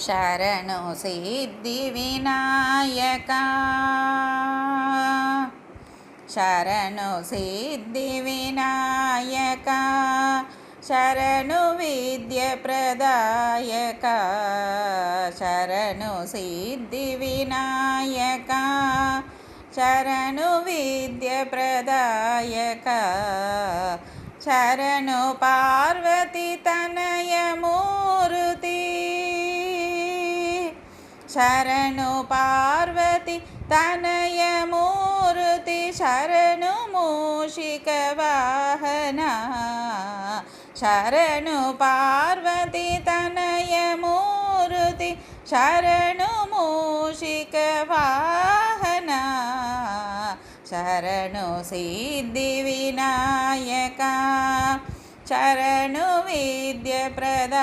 शरणु सिद्धिविनायका शरणु सिद्धिविनायका शरणु विद्याप्रदायका शरणु सिद्धिविनायका शरणु विद्याप्रदायका शरणु पार्वती तनयमूर्ति शरणु पार्वती तनयमूर्ति शरणु मूषिकवाहना शरणु पार्वती तनयमूर्ति शरणु मूषिकवाहना शरणु सिद्धिविनायका शरणु विद्याप्रदायका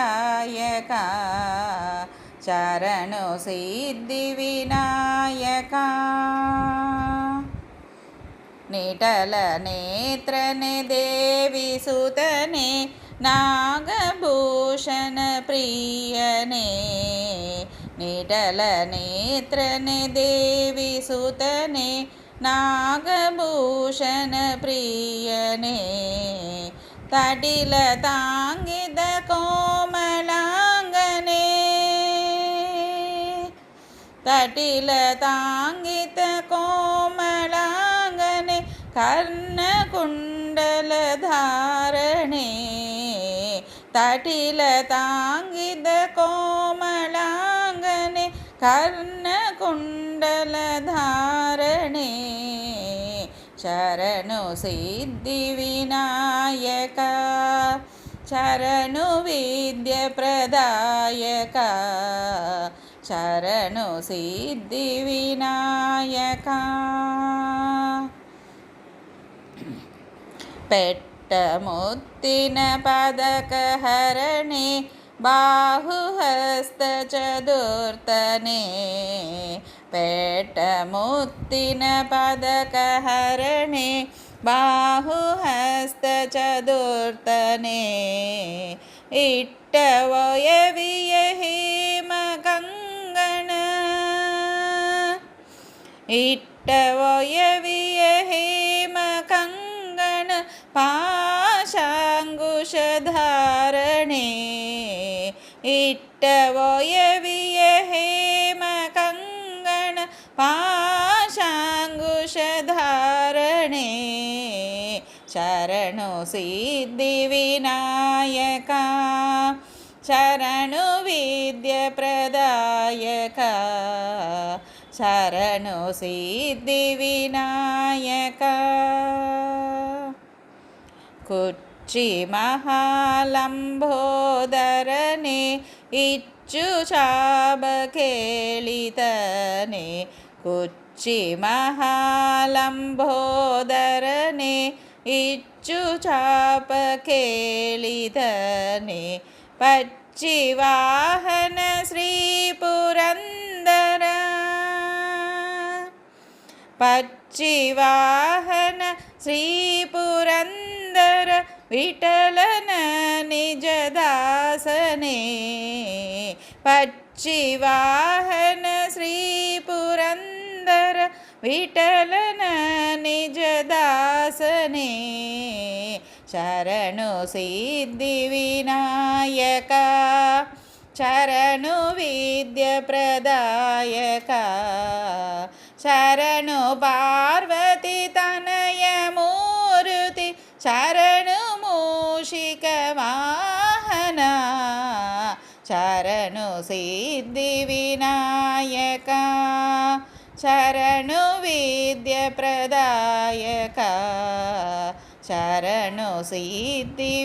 शरणु सिद्धिविनायका निटल नेत्रने देवी सुतने नागभूषण प्रियने निटल नेत्रने देवी सुतने नागभूषण प्रियने तटिल तांगिद कोमलांगने तटिल तांगित कोमलांगने कर्णकुंडल धारणे तटिल तांगित कोमलांगने कर्णकुंडल धारणे शरणु सिद्धिविनायका शरणु विद्याप्रदायका शरणु सिद्धिविनायका पेट्टमुत्तिन पदकहरणे बाहुहस्तचतुर्थने पेट्टमुत्तिन पदकहरणे बाहुहस्तचतुर्थने इट्टवयविय हेमकङ्गण इट्टवयविय हेमकङ्गण पाशाङ्कुशधारणे इट्टवयविय हेमकङ्गण पाशाङ्कुशधारणे शरणु सिद्धिविनायका शरणु विद्याप्रदायका शरणु सिद्धिविनायका कुच्चि महालंबोदरने इच्चुचाबकेलितने कुच्चि महालंबोदरने इच्चुचापकेलितने पच्चिवाहन श्रीपुरंदर पच्चिवाहन श्रीपुरंदर विठलन निजदासने पच्चिवाहन श्रीपुरंदर विठलन निजदासने शरणु सिद्धिविनायका शरणु विद्याप्रदायका शरणु पार्वती तनयमूर्ति शरणु मूषिकवाहना शरणु सिद्धिविनायका शरणु विद्याप्रदायका शरणु सिद्धिविनायका।